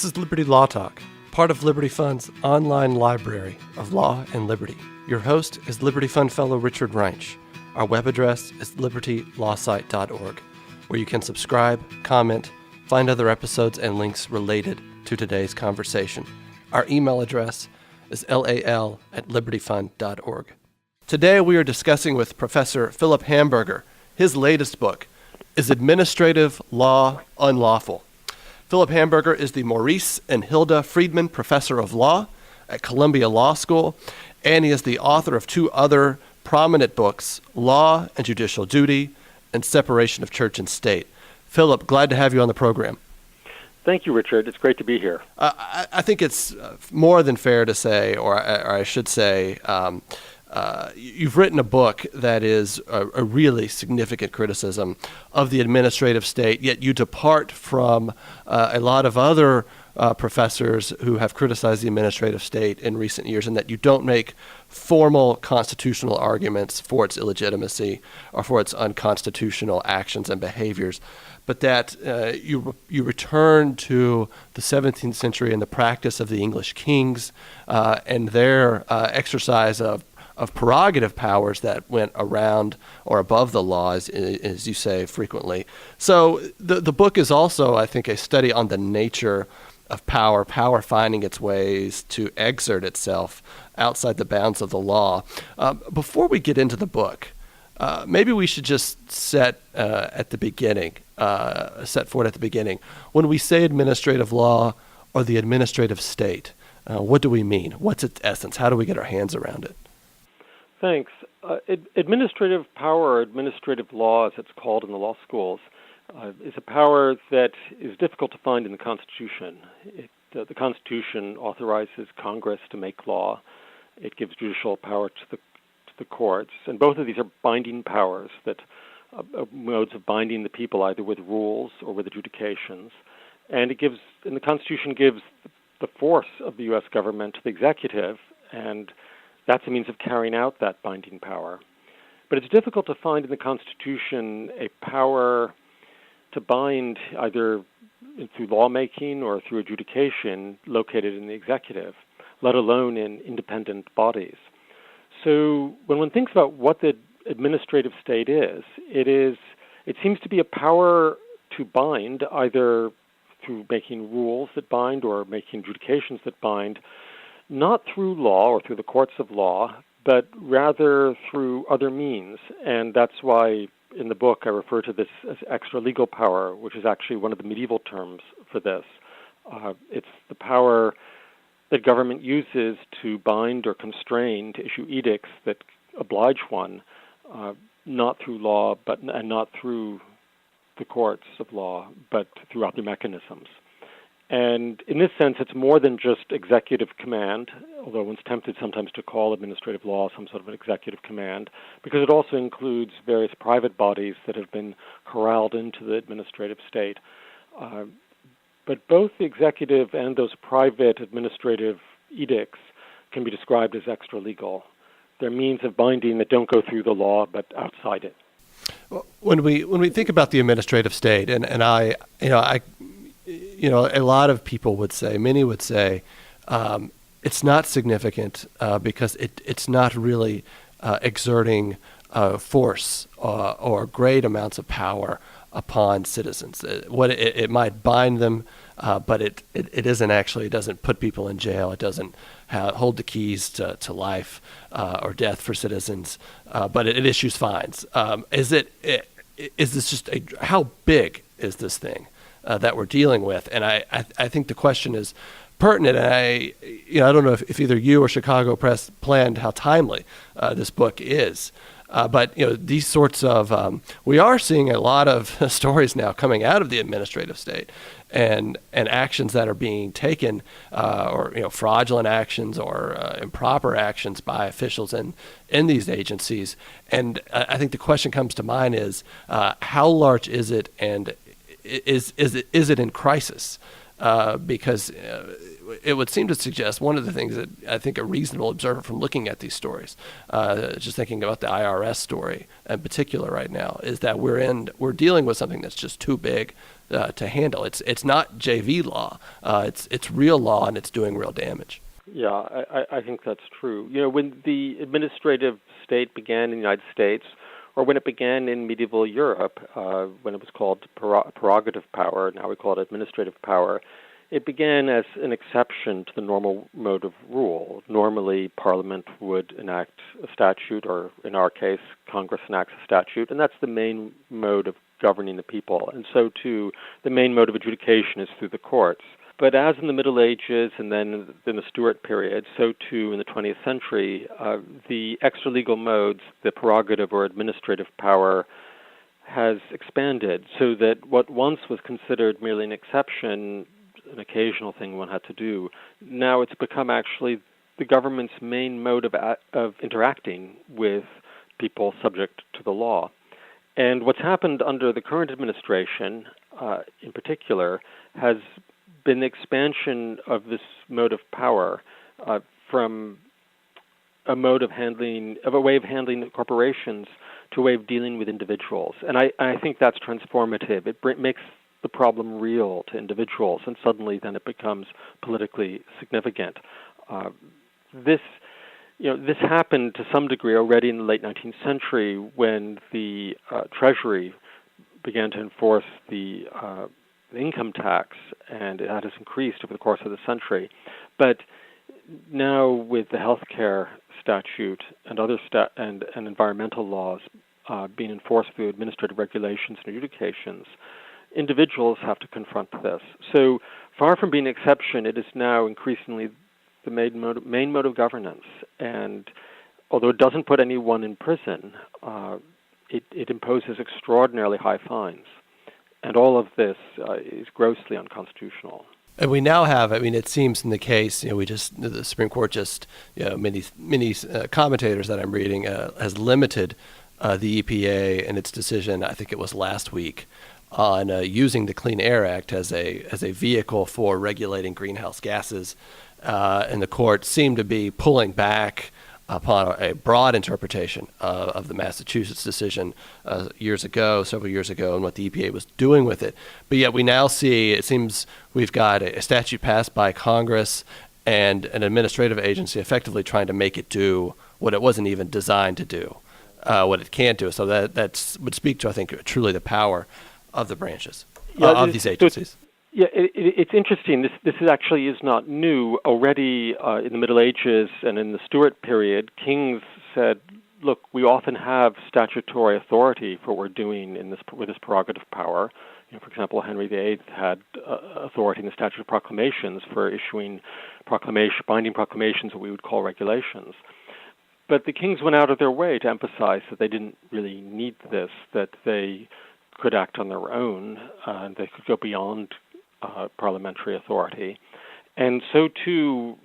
This is Liberty Law Talk, part of Liberty Fund's online library of law and liberty. Your host is Liberty Fund Fellow Richard Reinsch. Our web address is libertylawsite.org, where you can subscribe, comment, find other episodes and links related to today's conversation. Our email address is lal@libertyfund.org. Today we are discussing with Professor Philip Hamburger. His latest book is Administrative Law Unlawful. Philip Hamburger is the Maurice and Hilda Friedman Professor of Law at Columbia Law School, and he is the author of two other prominent books, Law and Judicial Duty and Separation of Church and State. Philip, glad to have you on the program. Thank you, Richard. It's great to be here. I think it's more than fair to say, or I should say, you've written a book that is a really significant criticism of the administrative state, yet you depart from a lot of other professors who have criticized the administrative state in recent years, and that you don't make formal constitutional arguments for its illegitimacy or for its unconstitutional actions and behaviors, but that you return to the 17th century and the practice of the English kings and their exercise of prerogative powers that went around or above the law, as you say frequently. So the book is also, I think, a study on the nature of power finding its ways to exert itself outside the bounds of the law. Before we get into the book, maybe we should just set forward at the beginning. When we say administrative law or the administrative state, what do we mean? What's its essence? How do we get our hands around it? Thanks. Administrative power, or administrative law, as it's called in the law schools, is a power that is difficult to find in the Constitution. The Constitution authorizes Congress to make law. It gives judicial power to the courts, and both of these are binding powers, that modes of binding the people either with rules or with adjudications. And the Constitution gives the force of the U.S. government to the executive, and that's a means of carrying out that binding power. But it's difficult to find in the Constitution a power to bind either through lawmaking or through adjudication located in the executive, let alone in independent bodies. So when one thinks about what the administrative state is, it seems to be a power to bind either through making rules that bind or making adjudications that bind, not through law or through the courts of law, but rather through other means. And that's why in the book I refer to this as extra-legal power, which is actually one of the medieval terms for this. It's the power that government uses to bind or constrain, to issue edicts that oblige one, not through law and not through the courts of law, but through other mechanisms. And in this sense, it's more than just executive command, although one's tempted sometimes to call administrative law some sort of an executive command, because it also includes various private bodies that have been corralled into the administrative state. But both the executive and those private administrative edicts can be described as extra-legal. They're means of binding that don't go through the law, but outside it. Well, when we think about the administrative state, and a lot of people would say, many would say, it's not significant because it's not really exerting force or great amounts of power upon citizens. It might bind them, but it isn't actually. It doesn't put people in jail. It doesn't hold the keys to life or death for citizens, but it issues fines. Is this just how big is this thing that we're dealing with? And I think the question is pertinent. And I don't know if either you or Chicago Press planned how timely this book is. But these sorts of we are seeing a lot of stories now coming out of the administrative state, and actions that are being taken, or fraudulent actions or improper actions by officials in these agencies. And I think the question comes to mind is how large is it, and is it in crisis? Because it would seem to suggest one of the things that I think a reasonable observer from looking at these stories, just thinking about the IRS story in particular right now, is that we're dealing with something that's just too big to handle. It's not JV law. It's real law, and it's doing real damage. Yeah, I think that's true. When the administrative state began in the United States, or when it began in medieval Europe, when it was called prerogative power, now we call it administrative power, it began as an exception to the normal mode of rule. Normally, Parliament would enact a statute, or in our case, Congress enacts a statute, and that's the main mode of governing the people. And so, too, the main mode of adjudication is through the courts. But as in the Middle Ages and then in the Stuart period, so too in the 20th century, the extra-legal modes, the prerogative or administrative power, has expanded so that what once was considered merely an exception, an occasional thing one had to do, now it's become actually the government's main mode of interacting with people subject to the law. And what's happened under the current administration, in particular, has been the expansion of this mode of power from a way of handling corporations to a way of dealing with individuals. And I think that's transformative. It makes the problem real to individuals, and suddenly then it becomes politically significant. This happened to some degree already in the late 19th century when the Treasury began to enforce the income tax, and that has increased over the course of the century. But now with the healthcare statute and other and environmental laws being enforced through administrative regulations and adjudications, individuals have to confront this. So far from being an exception, it is now increasingly the main mode of governance. And although it doesn't put anyone in prison, it imposes extraordinarily high fines. And all of this is grossly unconstitutional. And we now have, it seems in the case, the Supreme Court many commentators that I'm reading has limited the EPA and its decision, I think it was last week, on using the Clean Air Act as a vehicle for regulating greenhouse gases. And the court seemed to be pulling back upon a broad interpretation of the Massachusetts decision several years ago, and what the EPA was doing with it. But yet we now see, it seems we've got a statute passed by Congress and an administrative agency effectively trying to make it do what it wasn't even designed to do, what it can't do. So that would speak to, I think, truly the power of the branches, of these agencies. Yeah, it's interesting. This actually is not new. Already in the Middle Ages and in the Stuart period, kings said, look, we often have statutory authority for what we're doing with this prerogative power. For example, Henry VIII had authority in the Statute of Proclamations for issuing binding proclamations, what we would call regulations. But the kings went out of their way to emphasize that they didn't really need this, that they could act on their own, and they could go beyond parliamentary authority. And so, too,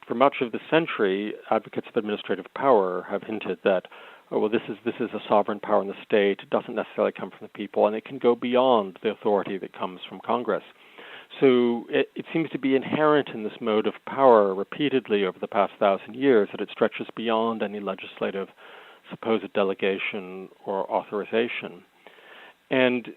for much of the century, advocates of administrative power have hinted that, this is a sovereign power in the state. It doesn't necessarily come from the people, and it can go beyond the authority that comes from Congress. So it seems to be inherent in this mode of power repeatedly over the past 1,000 years that it stretches beyond any legislative supposed delegation or authorization. And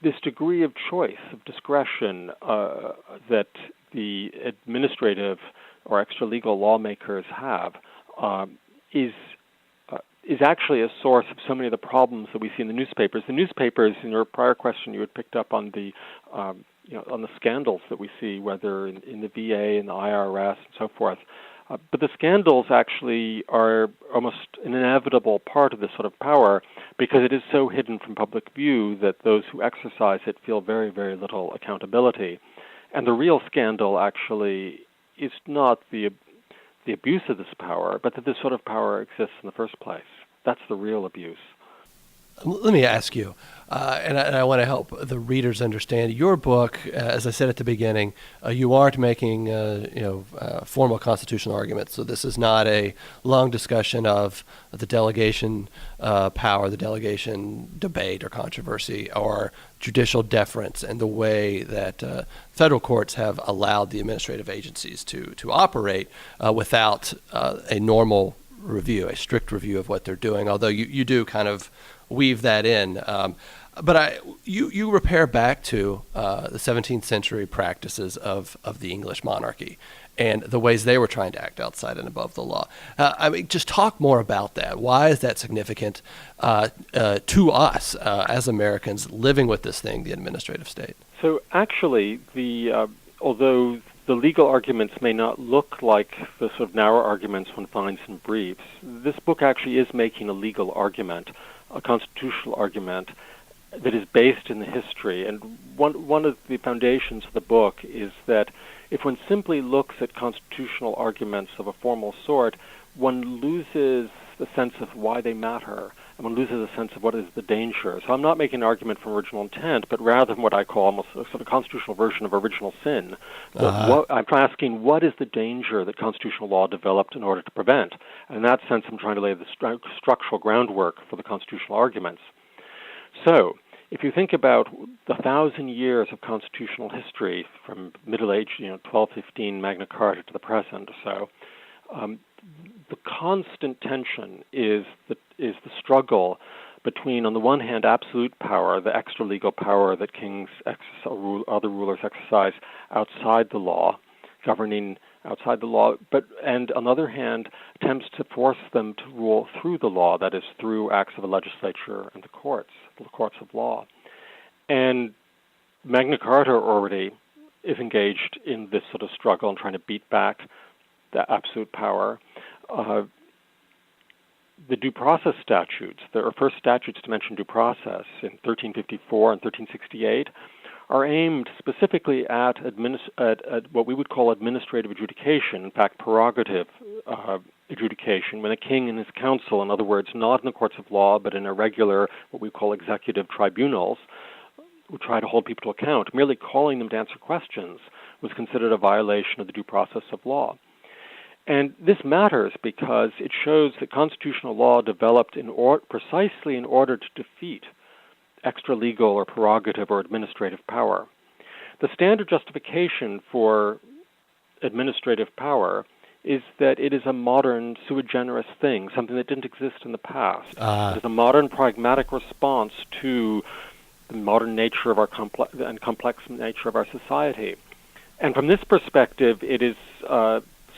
this degree of choice, of discretion that the administrative or extra-legal lawmakers have is actually a source of so many of the problems that we see in the newspapers. The newspapers, in your prior question, you had picked up on the on the scandals that we see, whether in the VA and the IRS and so forth. But the scandals actually are almost an inevitable part of this sort of power because it is so hidden from public view that those who exercise it feel very, very little accountability. And the real scandal actually is not the abuse of this power, but that this sort of power exists in the first place. That's the real abuse. Let me ask you, and I want to help the readers understand. Your book, as I said at the beginning, you aren't making formal constitutional arguments. So this is not a long discussion of the delegation power, the delegation debate or controversy, or judicial deference, and the way that federal courts have allowed the administrative agencies to operate without a normal review, a strict review of what they're doing. Although you do kind of weave that in. you repair back to the 17th century practices of the English monarchy and the ways they were trying to act outside and above the law. Just talk more about that. Why is that significant to us as Americans living with this thing, the administrative state? So actually, although the legal arguments may not look like the sort of narrow arguments one finds in briefs, this book actually is making a legal argument, a constitutional argument that is based in the history. And one of the foundations of the book is that if one simply looks at constitutional arguments of a formal sort, one loses the sense of why they matter, and one loses a sense of what is the danger. So I'm not making an argument from original intent, but rather from what I call almost a sort of constitutional version of original sin. I'm asking, what is the danger that constitutional law developed in order to prevent? And in that sense, I'm trying to lay the structural groundwork for the constitutional arguments. So, if you think about the 1,000 years of constitutional history from Middle Age, 1215 Magna Carta to the present or so, the constant tension is the struggle between, on the one hand, absolute power, the extra-legal power that kings or other rulers exercise outside the law, governing outside the law, and on the other hand, attempts to force them to rule through the law, that is, through acts of the legislature and the courts of law. And Magna Carta already is engaged in this sort of struggle and trying to beat back the absolute power. The due process statutes, there are first statutes to mention due process in 1354 and 1368, are aimed specifically at what we would call administrative adjudication, in fact, prerogative adjudication, when a king and his council, in other words, not in the courts of law, but in irregular, what we call executive tribunals, would try to hold people to account. Merely calling them to answer questions was considered a violation of the due process of law. And this matters because it shows that constitutional law developed precisely in order to defeat extra-legal or prerogative or administrative power. The standard justification for administrative power is that it is a modern sui generis thing, something that didn't exist in the past. It is a modern pragmatic response to the modern nature of our complex nature of our society. And from this perspective, it is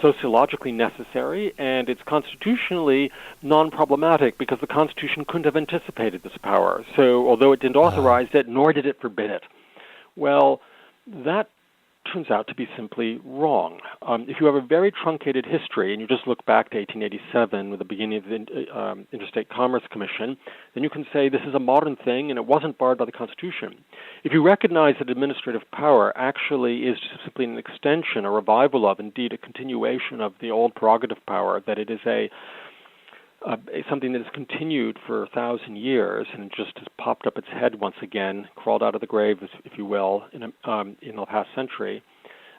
sociologically necessary, and it's constitutionally non-problematic because the Constitution couldn't have anticipated this power. So although it didn't authorize it, nor did it forbid it. Well, that turns out to be simply wrong. If you have a very truncated history, and you just look back to 1887 with the beginning of the Interstate Commerce Commission, then you can say this is a modern thing and it wasn't barred by the Constitution. If you recognize that administrative power actually is simply an extension, a revival of, indeed a continuation of the old prerogative power, that it is something that has continued for 1,000 years and just has popped up its head once again, crawled out of the grave, if you will, in the past century,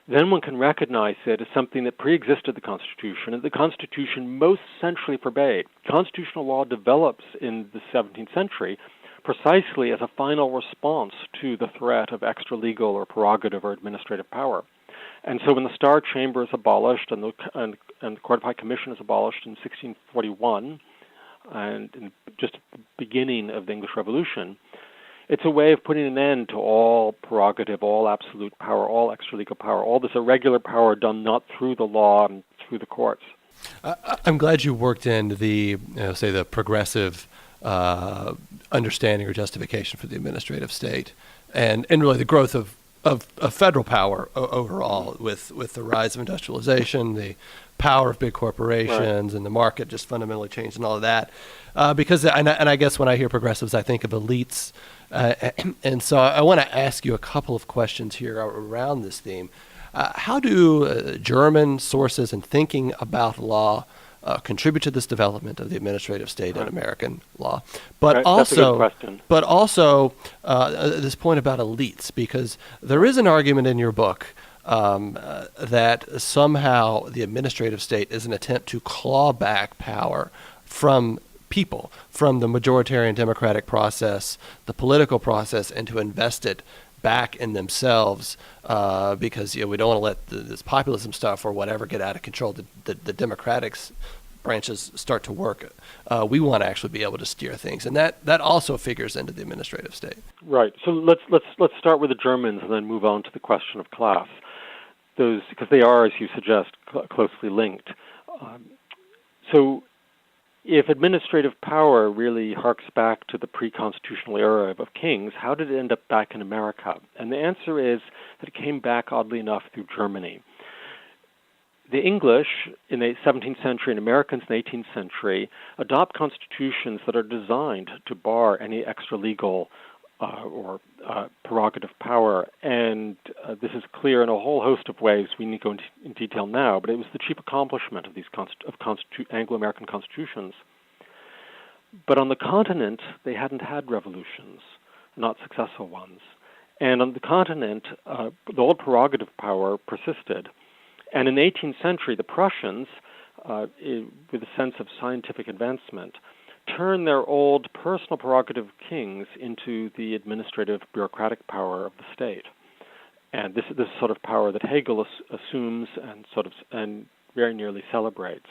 then one can recognize it as something that pre-existed the Constitution, and the Constitution most centrally forbade. Constitutional law develops in the 17th century precisely as a final response to the threat of extra-legal or prerogative or administrative power. And so when the Star Chamber is abolished and the Court of High Commission is abolished in 1641, and just at the beginning of the English Revolution, it's a way of putting an end to all prerogative, all absolute power, all extra-legal power, all this irregular power done not through the law and through the courts. I'm glad you worked in the progressive understanding or justification for the administrative state, and really the growth of federal power overall, with the rise of industrialization, the power of big corporations, right, and the market just fundamentally changed and all of that. Because I guess when I hear progressives, I think of elites, and so I want to ask you a couple of questions here around this theme. How do German sources and thinking about law contribute to this development of the administrative state in American law? But right, also, that's a good question. But also this point about elites, because there is an argument in your book that somehow the administrative state is an attempt to claw back power from people, from the majoritarian democratic process, the political process, and to invest it back in themselves, because we don't want to let this populism stuff or whatever get out of control. The democratic branches start to work, we want to actually be able to steer things, and that also figures into the administrative state. Right. So let's start with the Germans and then move on to the question of class. Those, because they are, as you suggest, closely linked. So if administrative power really harks back to the pre-constitutional era of kings, how did it end up back in America? And the answer is that it came back, oddly enough, through Germany. The English in the 17th century and Americans in the 18th century adopt constitutions that are designed to bar any extra-legal or prerogative power, and this is clear in a whole host of ways. We need to go into in detail now, but it was the chief accomplishment of these Anglo-American constitutions. But on the continent, they hadn't had revolutions, not successful ones. And on the continent, the old prerogative power persisted. And in the 18th century, the Prussians, with a sense of scientific advancement, turn their old personal prerogative kings into the administrative bureaucratic power of the state. And this sort of power that Hegel assumes and very nearly celebrates.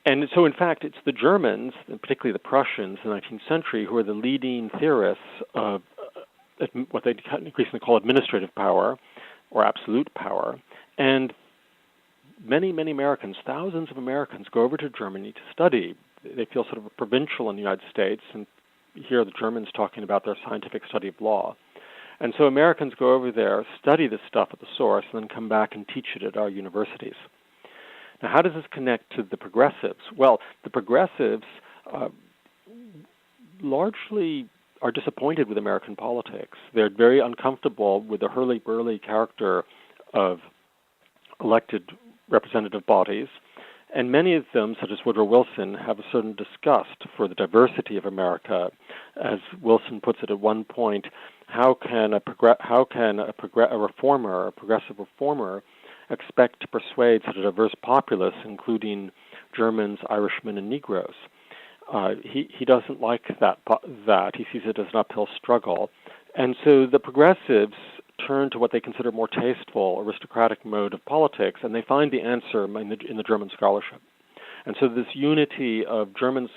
And so, in fact, it's the Germans, and particularly the Prussians in the 19th century, who are the leading theorists of what they increasingly call administrative power or absolute power. And many Americans, thousands of Americans, go over to Germany to study. They feel sort of provincial in the United States, and hear the Germans talking about their scientific study of law. And so Americans go over there, study this stuff at the source, and then come back and teach it at our universities. Now, how does this connect to the progressives? Well, the progressives largely are disappointed with American politics. They're very uncomfortable with the hurly-burly character of elected representative bodies. And many of them, such as Woodrow Wilson, have a certain disgust for the diversity of America. As Wilson puts it at one point, how can a progressive reformer, expect to persuade such a diverse populace, including Germans, Irishmen, and Negroes? He doesn't like that. He sees it as an uphill struggle. And so the progressives turn to what they consider more tasteful, aristocratic mode of politics, and they find the answer in the German scholarship. And so this unity of German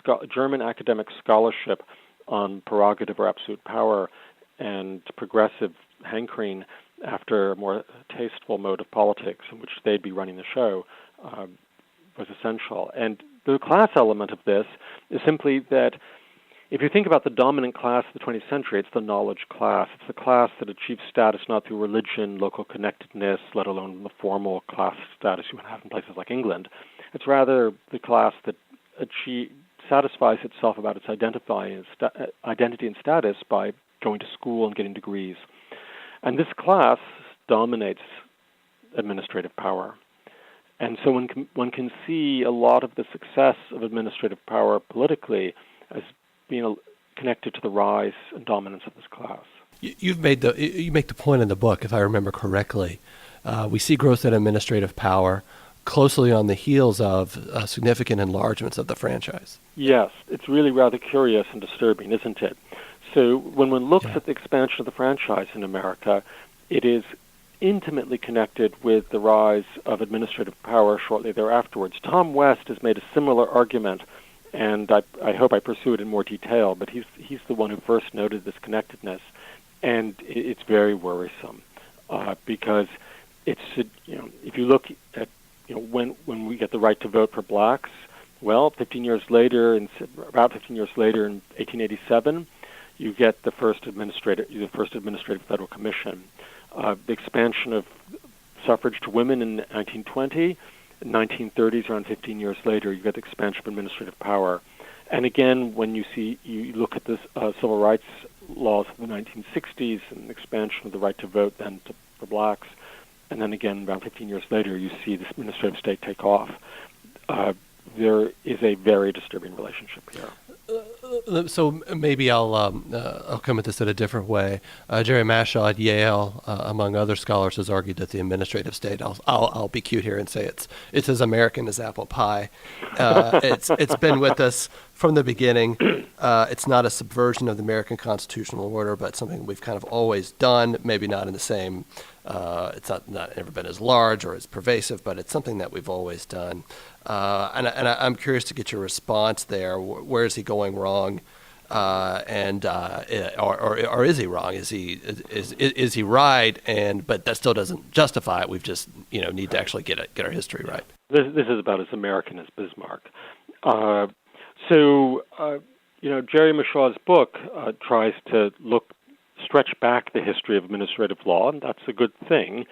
academic scholarship on prerogative or absolute power and progressive hankering after a more tasteful mode of politics in which they'd be running the show was essential. And the class element of this is simply that if you think about the dominant class of the 20th century, it's the knowledge class. It's the class that achieves status not through religion, local connectedness, let alone the formal class status you would have in places like England. It's rather the class that satisfies itself about its identity and status by going to school and getting degrees. And this class dominates administrative power. And so one can see a lot of the success of administrative power politically as being connected to the rise and dominance of this class. You make the point in the book, if I remember correctly. We see growth in administrative power closely on the heels of significant enlargements of the franchise. Yes, it's really rather curious and disturbing, isn't it? So when one looks at the expansion of the franchise in America, it is intimately connected with the rise of administrative power shortly thereafterwards. Tom West has made a similar argument, and I hope I pursue it in more detail, but he's the one who first noted this connectedness, and it's very worrisome because it's, if you look at when we get the right to vote for blacks, well, about 15 years later in 1887, you get the first administrative federal commission. The expansion of suffrage to women in 1920, 1930s, around 15 years later, you get the expansion of administrative power. And again, when you look at the civil rights laws of the 1960s and the expansion of the right to vote then for blacks, and then again, around 15 years later, you see this administrative state take off. There is a very disturbing relationship here. So maybe I'll come at this in a different way. Jerry Mashaw at Yale, among other scholars, has argued that the administrative state. I'll be cute here and say it's as American as apple pie. It's been with us from the beginning. It's not a subversion of the American constitutional order, but something we've kind of always done, maybe not in the same, it's not ever been as large or as pervasive, but it's something that we've always done. I'm curious to get your response there. Where is he going wrong? Or is he wrong? Is he right? But that still doesn't justify it. We've just need to actually get our history right. This is about as American as Bismarck. Jerry Mashaw's book tries to stretch back the history of administrative law, and that's a good thing.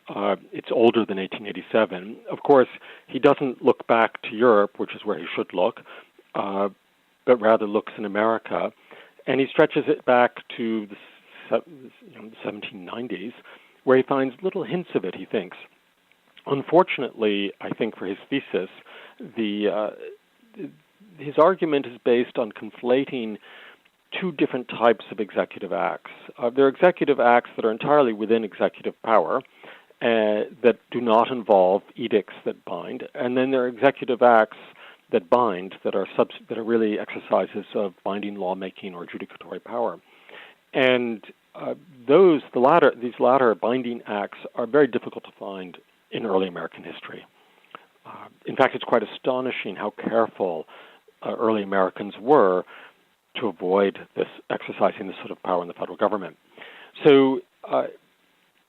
It's older than 1887. Of course, he doesn't look back to Europe, which is where he should look, but rather looks in America, and he stretches it back to the 1790s, where he finds little hints of it, he thinks. Unfortunately, I think for his thesis, his argument is based on conflating two different types of executive acts. There are executive acts that are entirely within executive power, that do not involve edicts that bind, and then there are executive acts that bind, that are really exercises of binding lawmaking or adjudicatory power. And these latter binding acts are very difficult to find in early American history. In fact, it's quite astonishing how careful early Americans were to avoid exercising this sort of power in the federal government. So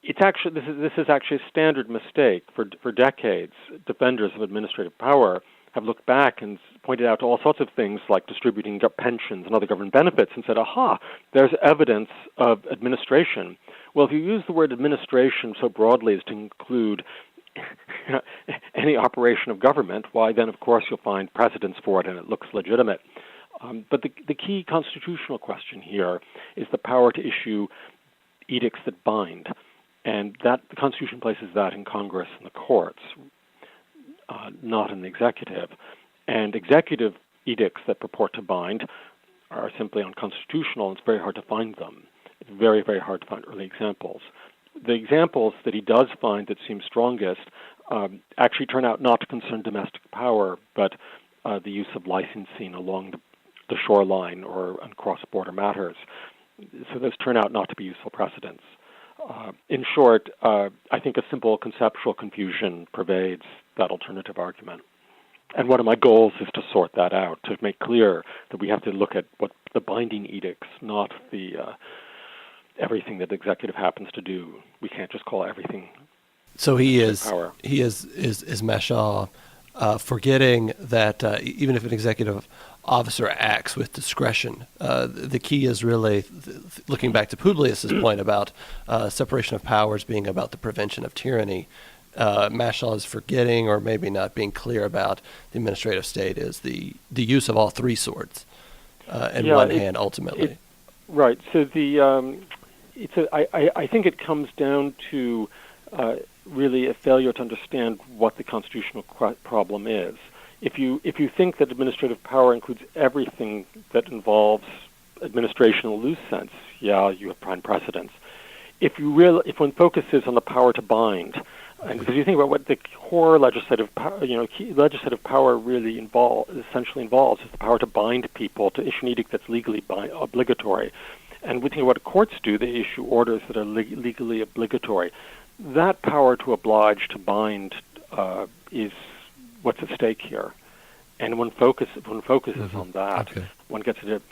this is actually a standard mistake for decades. Defenders of administrative power have looked back and pointed out all sorts of things like distributing pensions and other government benefits and said, aha, there's evidence of administration. Well, if you use the word administration so broadly as to include any operation of government, why then, of course, you'll find precedents for it and it looks legitimate. But the key constitutional question here is the power to issue edicts that bind, and that the Constitution places that in Congress and the courts, not in the executive. And executive edicts that purport to bind are simply unconstitutional, and it's very hard to find them. It's very, very hard to find early examples. The examples that he does find that seem strongest actually turn out not to concern domestic power, but the use of licensing along the shoreline or on cross-border matters. So those turn out not to be useful precedents. In short, I think a simple conceptual confusion pervades that alternative argument. And one of my goals is to sort that out, to make clear that we have to look at what the binding edicts, not the everything that the executive happens to do. We can't just call everything. So he is power. Mashaw forgetting that even if an executive officer acts with discretion, the key is really looking back to Publius's point about separation of powers being about the prevention of tyranny. Mashaw is forgetting, or maybe not being clear about, the administrative state is the use of all three swords in one hand ultimately. Right. So I think it comes down to really a failure to understand what the constitutional problem is. If you think that administrative power includes everything that involves administration in a loose sense, you have prime precedence. If one focuses on the power to bind, and because you think about what the core legislative power, legislative power really essentially involves is the power to bind people, to issue an edict that's legally obligatory. And we think what courts do, they issue orders that are legally obligatory. That power to oblige, to bind, is what's at stake here. And when focuses on that, one gets it.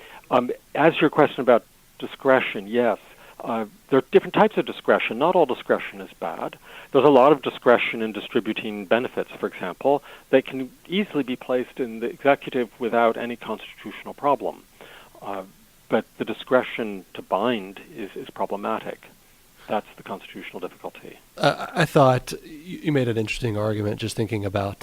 As to your question about discretion, yes, there are different types of discretion. Not all discretion is bad. There's a lot of discretion in distributing benefits, for example, that can easily be placed in the executive without any constitutional problem. But the discretion to bind is problematic. That's the constitutional difficulty. I thought you made an interesting argument just thinking about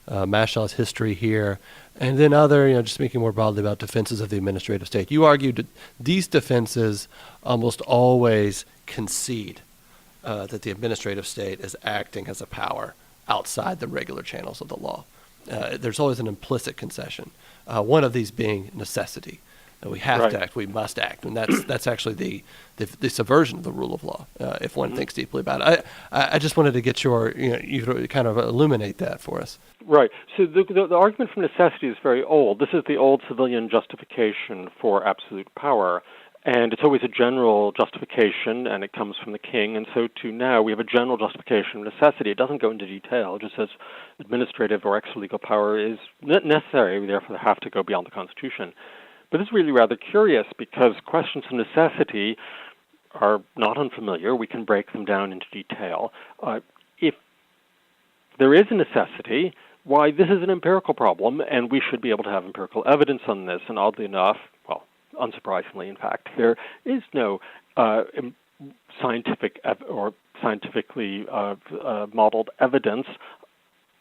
Mashaw's history here, and then just speaking more broadly about defenses of the administrative state. You argued that these defenses almost always concede that the administrative state is acting as a power outside the regular channels of the law. There's always an implicit concession, one of these being necessity. We have Right. to act. We must act, and that's actually the subversion of the rule of law. If one thinks deeply about it, I just wanted to get you to kind of illuminate that for us. Right. So the argument from necessity is very old. This is the old civilian justification for absolute power. And it's always a general justification, and it comes from the king. And so, too, now we have a general justification of necessity. It doesn't go into detail. It just says administrative or extra-legal power is necessary, therefore they have to go beyond the Constitution. But this is really rather curious because questions of necessity are not unfamiliar. We can break them down into detail. If there is a necessity, why, this is an empirical problem, and we should be able to have empirical evidence on this. And oddly enough, well, unsurprisingly, in fact, there is no scientific or scientifically modeled evidence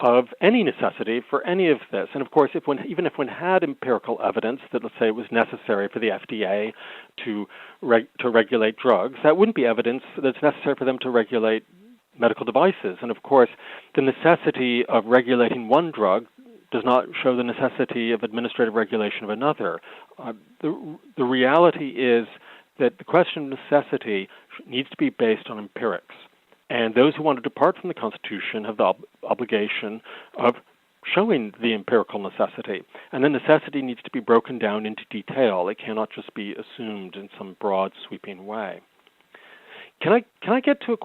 of any necessity for any of this. And of course, even if one had empirical evidence that, let's say, it was necessary for the FDA to regulate drugs, that wouldn't be evidence that's necessary for them to regulate medical devices. And of course, the necessity of regulating one drug does not show the necessity of administrative regulation of another. The reality is that the question of necessity needs to be based on empirics. And those who want to depart from the Constitution have the obligation of showing the empirical necessity. And the necessity needs to be broken down into detail. It cannot just be assumed in some broad, sweeping way. Can I get to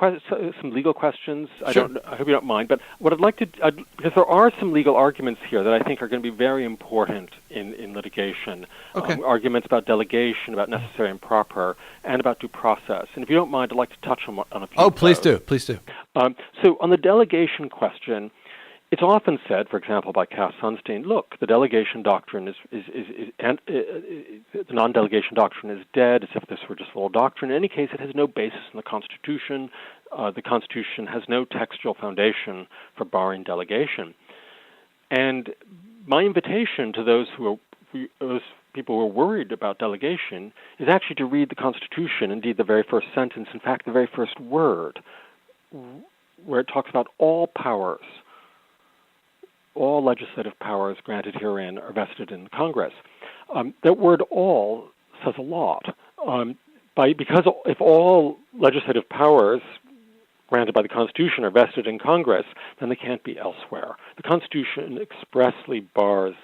some legal questions? Sure. I hope you don't mind. But what I'd like to, because there are some legal arguments here that I think are going to be very important in litigation. Okay. Arguments about delegation, about necessary and proper, and about due process. And if you don't mind, I'd like to touch on a few. Oh, of please those. do. Please do. So on the delegation question, it's often said, for example, by Cass Sunstein, look, the delegation doctrine the non-delegation doctrine is dead, as if this were just a little doctrine. In any case, it has no basis in the Constitution. The Constitution has no textual foundation for barring delegation. And my invitation to those people who are worried about delegation is actually to read the Constitution, indeed the very first sentence, in fact, the very first word, where it talks about all powers. All legislative powers granted herein are vested in Congress. That word "all" says a lot. Because if all legislative powers granted by the Constitution are vested in Congress, then they can't be elsewhere. The Constitution expressly bars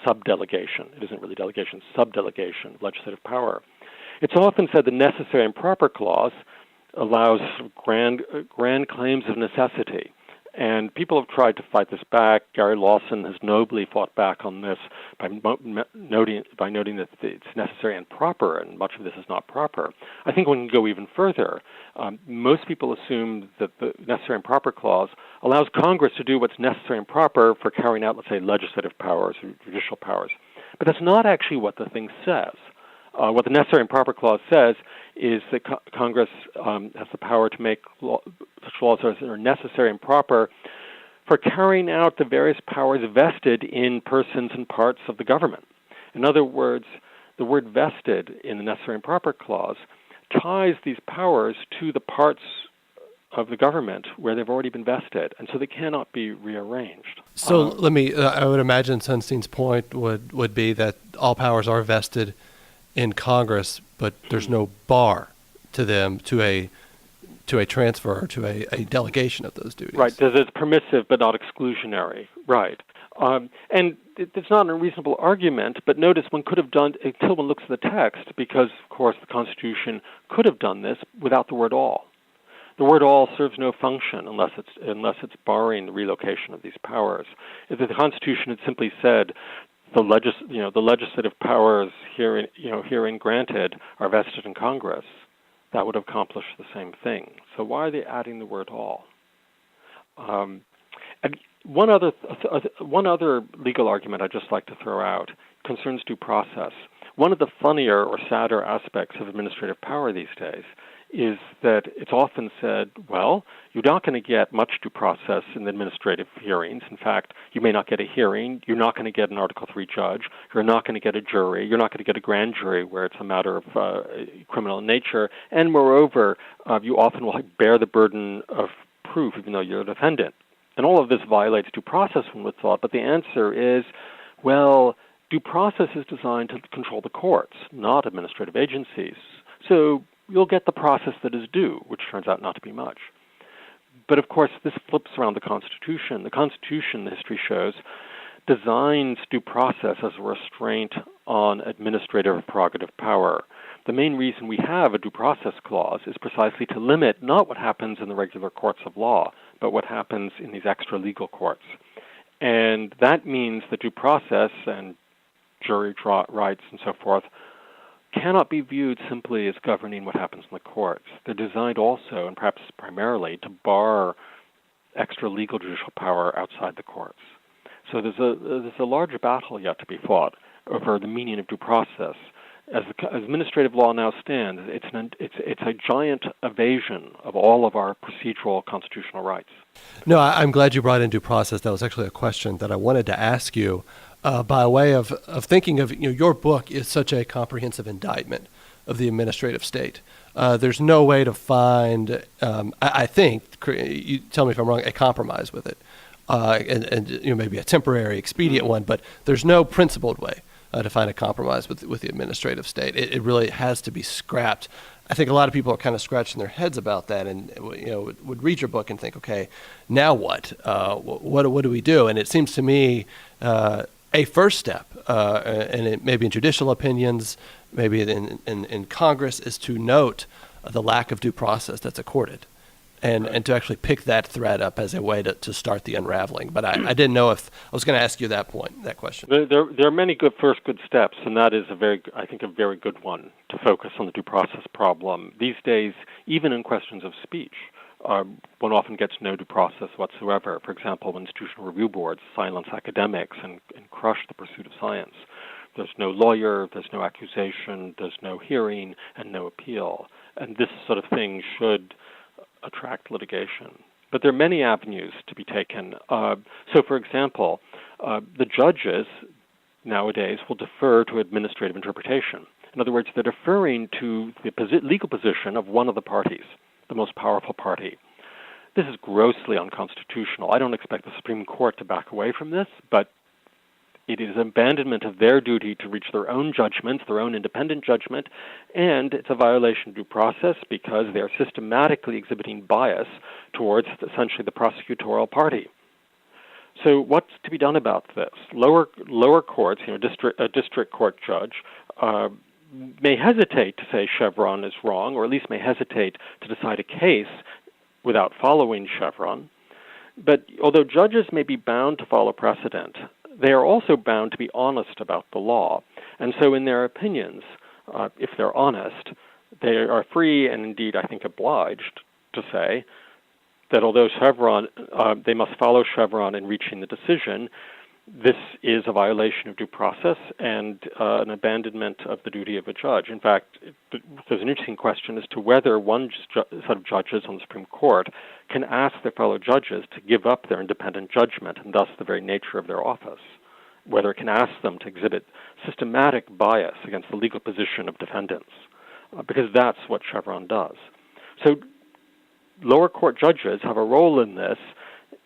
subdelegation. It isn't really delegation, subdelegation of legislative power. It's often said the necessary and proper clause allows grand claims of necessity. And people have tried to fight this back. Gary Lawson has nobly fought back on this by noting that it's necessary and proper, and much of this is not proper. I think one can go even further. Most people assume that the necessary and proper clause allows Congress to do what's necessary and proper for carrying out, let's say, legislative powers or judicial powers. But that's not actually what the thing says. What the necessary and proper clause says is that Congress has the power to make such laws as are necessary and proper for carrying out the various powers vested in persons and parts of the government. In other words, the word vested in the necessary and proper clause ties these powers to the parts of the government where they've already been vested, and so they cannot be rearranged. So I would imagine Sunstein's point would be that all powers are vested in Congress, but there's no bar to them to a transfer or to a delegation of those duties. Right. It's permissive but not exclusionary. Right. And it's not an unreasonable argument, but notice one could have done, until one looks at the text, because, of course, the Constitution could have done this without the word all. The word all serves no function unless it's barring the relocation of these powers. If the Constitution had simply said, the legislative powers herein granted are vested in Congress, that would accomplish the same thing. So why are they adding the word all? And one other legal argument I'd just like to throw out concerns due process. One of the funnier or sadder aspects of administrative power these days is that it's often said, well, you're not going to get much due process in the administrative hearings. In fact, you may not get a hearing. You're not going to get an Article III judge. You're not going to get a jury. You're not going to get a grand jury where it's a matter of criminal nature. And moreover, you often will bear the burden of proof even though you're a defendant. And all of this violates due process, one would thought. But the answer is, well, due process is designed to control the courts, not administrative agencies. So you'll get the process that is due, which turns out not to be much. But of course, this flips around the Constitution. The Constitution, history shows, designs due process as a restraint on administrative prerogative power. The main reason we have a due process clause is precisely to limit not what happens in the regular courts of law, but what happens in these extra legal courts. And that means that due process and jury rights and so forth cannot be viewed simply as governing what happens in the courts. They're designed also, and perhaps primarily, to bar extra legal judicial power outside the courts. So there's a large battle yet to be fought over the meaning of due process. As administrative law now stands, it's a giant evasion of all of our procedural constitutional rights. No, I'm glad you brought in due process. That was actually a question that I wanted to ask you by way of thinking of, your book is such a comprehensive indictment of the administrative state. There's no way to find, I think, you tell me if I'm wrong, a compromise with it, and maybe a temporary, expedient one, but there's no principled way to find a compromise with the administrative state. It really has to be scrapped. I think a lot of people are kind of scratching their heads about that, and would read your book and think, okay, now what? What do we do? And it seems to me a first step, and it maybe in judicial opinions, maybe in Congress, is to note the lack of due process that's accorded, and to actually pick that thread up as a way to start the unraveling. But I didn't know if I was going to ask you that question. There are many good steps, and that is a very good one, to focus on the due process problem. These days, even in questions of speech, one often gets no due process whatsoever. For example, when institutional review boards silence academics and crush the pursuit of science. There's no lawyer, there's no accusation, there's no hearing, and no appeal. And this sort of thing should attract litigation. But there are many avenues to be taken. So, for example, the judges nowadays will defer to administrative interpretation. In other words, they're deferring to the legal position of one of the parties, the most powerful party. This is grossly unconstitutional. I don't expect the Supreme Court to back away from this, but it is abandonment of their duty to reach their own judgments, their own independent judgment, and it's a violation of due process because they are systematically exhibiting bias towards essentially the prosecutorial party. So what's to be done about this? Lower courts, a district court judge, may hesitate to say Chevron is wrong, or at least may hesitate to decide a case without following Chevron. But although judges may be bound to follow precedent, they are also bound to be honest about the law. And so in their opinions, if they're honest, they are free and indeed, I think, obliged to say that although Chevron, they must follow Chevron in reaching the decision, this is a violation of due process and an abandonment of the duty of a judge. In fact, there's an interesting question as to whether one set of judges on the Supreme Court can ask their fellow judges to give up their independent judgment and thus the very nature of their office, whether it can ask them to exhibit systematic bias against the legal position of defendants, because that's what Chevron does. So lower court judges have a role in this,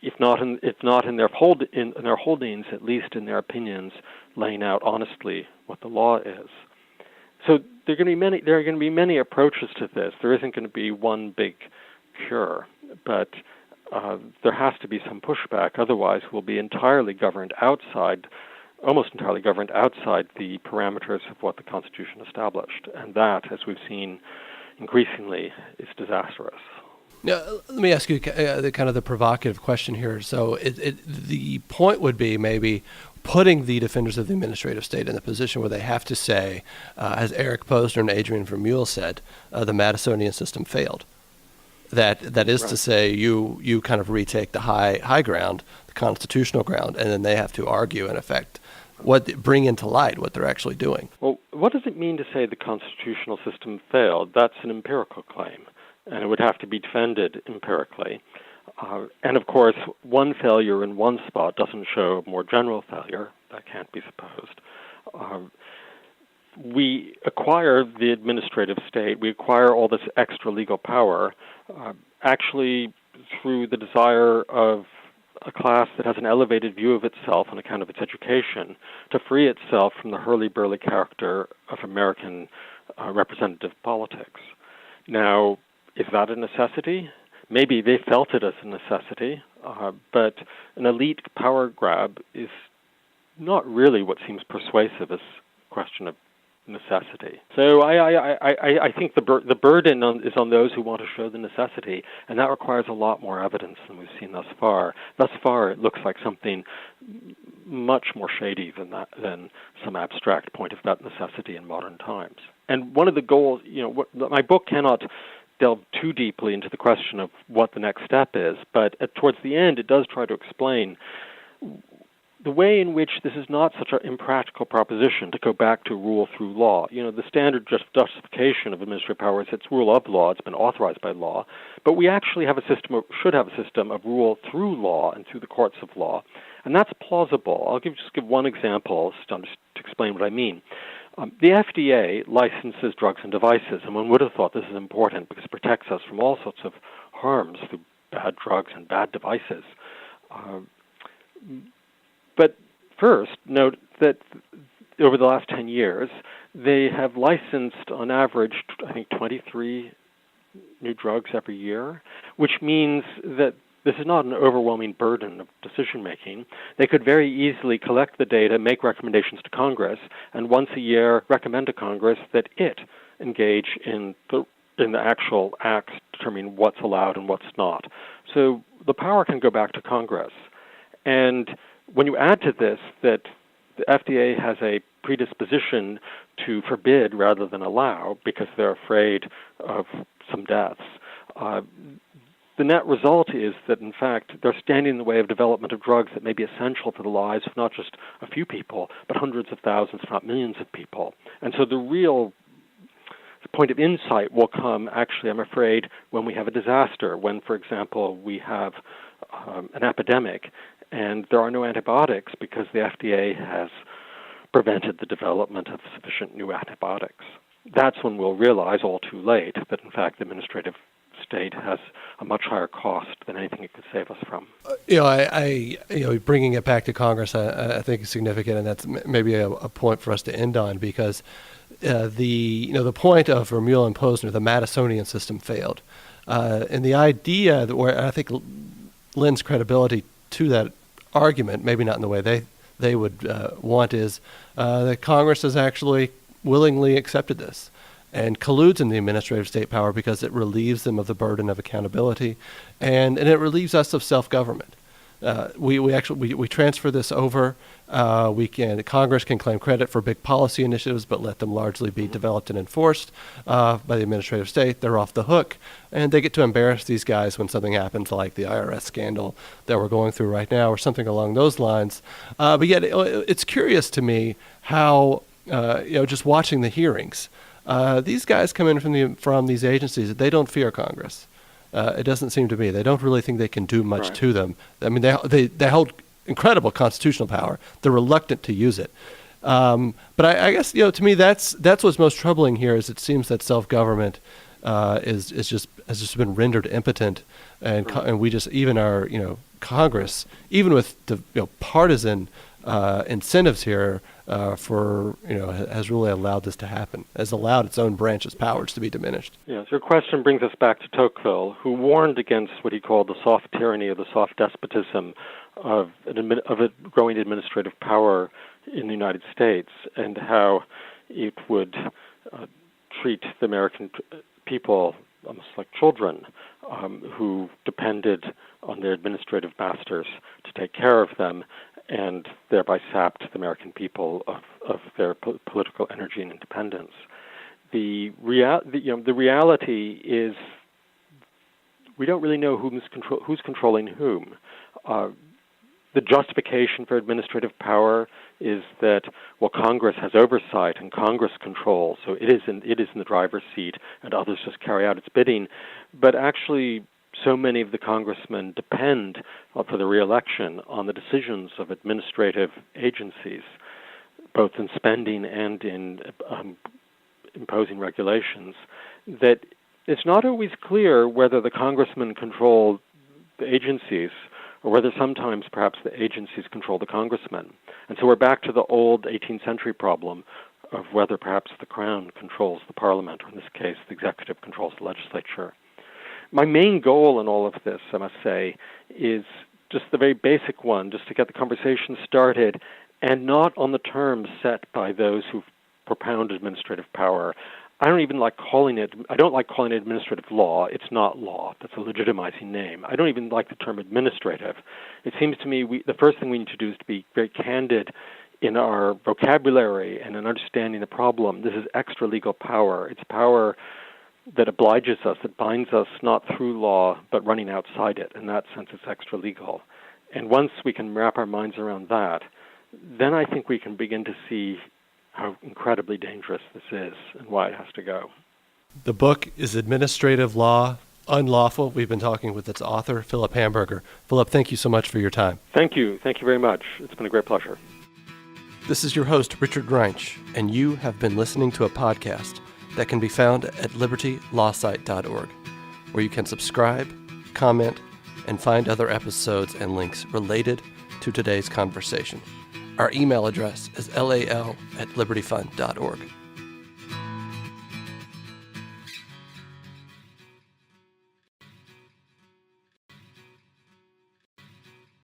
if not in their holdings, at least in their opinions, laying out honestly what the law is. So there are going to be many approaches to this. There isn't going to be one big cure, but there has to be some pushback. Otherwise, we'll be almost entirely governed outside the parameters of what the Constitution established, and that, as we've seen increasingly, is disastrous. Now, let me ask you the provocative question here. So the point would be maybe putting the defenders of the administrative state in the position where they have to say, as Eric Posner and Adrian Vermeule said, the Madisonian system failed. That is right. To say, you kind of retake the high ground, the constitutional ground, and then they have to argue, in effect, bring into light what they're actually doing. Well, what does it mean to say the constitutional system failed? That's an empirical claim, and it would have to be defended empirically. And of course, one failure in one spot doesn't show a more general failure. That can't be supposed. We acquire the administrative state, we acquire all this extra legal power, actually through the desire of a class that has an elevated view of itself on account of its education to free itself from the hurly-burly character of American representative politics. Now, is that a necessity? Maybe they felt it as a necessity, but an elite power grab is not really what seems persuasive as a question of necessity. So I think the burden is on those who want to show the necessity, and that requires a lot more evidence than we've seen thus far. Thus far, it looks like something much more shady than some abstract point of that necessity in modern times. And one of the goals, my book cannot delve too deeply into the question of what the next step is, but towards the end, it does try to explain the way in which this is not such an impractical proposition to go back to rule through law. The standard justification of administrative power is it's rule of law, it's been authorized by law, but we actually should have a system of rule through law and through the courts of law, and that's plausible. I'll just give one example to explain what I mean. The FDA licenses drugs and devices, and one would have thought this is important because it protects us from all sorts of harms through bad drugs and bad devices. But first, note that over the last 10 years, they have licensed, on average, I think 23 new drugs every year, which means that this is not an overwhelming burden of decision-making. They could very easily collect the data, make recommendations to Congress, and once a year recommend to Congress that it engage in the actual acts determining what's allowed and what's not. So the power can go back to Congress. And when you add to this that the FDA has a predisposition to forbid rather than allow because they're afraid of some deaths, the net result is that, in fact, they're standing in the way of development of drugs that may be essential to the lives of not just a few people, but hundreds of thousands, if not millions of people. And so the real point of insight will come, actually, I'm afraid, when we have a disaster, when, for example, we have an epidemic, and there are no antibiotics because the FDA has prevented the development of sufficient new antibiotics. That's when we'll realize all too late that, in fact, the administrative state has a much higher cost than anything it could save us from. Bringing it back to Congress, I think is significant, and that's maybe a point for us to end on, because the point of Vermeulen and Posner, the Madisonian system, failed, and the idea that where I think lends credibility to that argument, maybe not in the way they would want, is that Congress has actually willingly accepted this and colludes in the administrative state power because it relieves them of the burden of accountability, and it relieves us of self-government. We transfer this over. Congress can claim credit for big policy initiatives, but let them largely be developed and enforced by the administrative state. They're off the hook, and they get to embarrass these guys when something happens, like the IRS scandal that we're going through right now, or something along those lines. But yet, it's curious to me how just watching the hearings, these guys come in from these agencies. They don't fear Congress. It doesn't seem to me. They don't really think they can do much to them. I mean, they hold incredible constitutional power. They're reluctant to use it. But I guess to me that's what's most troubling here. Is it seems that self-government has just been rendered impotent, and we just, even our Congress, even with the partisan incentives here, has really allowed this to happen, has allowed its own branch's powers to be diminished. Yes, your question brings us back to Tocqueville, who warned against what he called the soft tyranny or the soft despotism of a growing administrative power in the United States, and how it would treat the American people almost like children who depended on their administrative masters to take care of them, and thereby sapped the American people of their political energy and independence. The reality is we don't really know who's controlling whom. The justification for administrative power is that, Congress has oversight and Congress controls, so it is in the driver's seat, and others just carry out its bidding. But actually, so many of the congressmen depend for the re-election on the decisions of administrative agencies, both in spending and in imposing regulations, that it's not always clear whether the congressmen control the agencies or whether sometimes perhaps the agencies control the congressmen. And so we're back to the old 18th century problem of whether perhaps the crown controls the parliament, or in this case, the executive controls the legislature. My main goal in all of this, I must say, is just the very basic one, just to get the conversation started, and not on the terms set by those who propound administrative power. I don't like calling it administrative law. It's not law. That's a legitimizing name. I don't even like the term administrative. It seems to me the first thing we need to do is to be very candid in our vocabulary and in understanding the problem. This is extra-legal power. It's power that obliges us, that binds us not through law, but running outside it. In that sense, it's extra-legal. And once we can wrap our minds around that, then I think we can begin to see how incredibly dangerous this is and why it has to go. The book is Administrative Law, Unlawful. We've been talking with its author, Philip Hamburger. Philip, thank you so much for your time. Thank you. Thank you very much. It's been a great pleasure. This is your host, Richard Reinsch, and you have been listening to a podcast that can be found at libertylawsite.org, where you can subscribe, comment, and find other episodes and links related to today's conversation. Our email address is lal@libertyfund.org.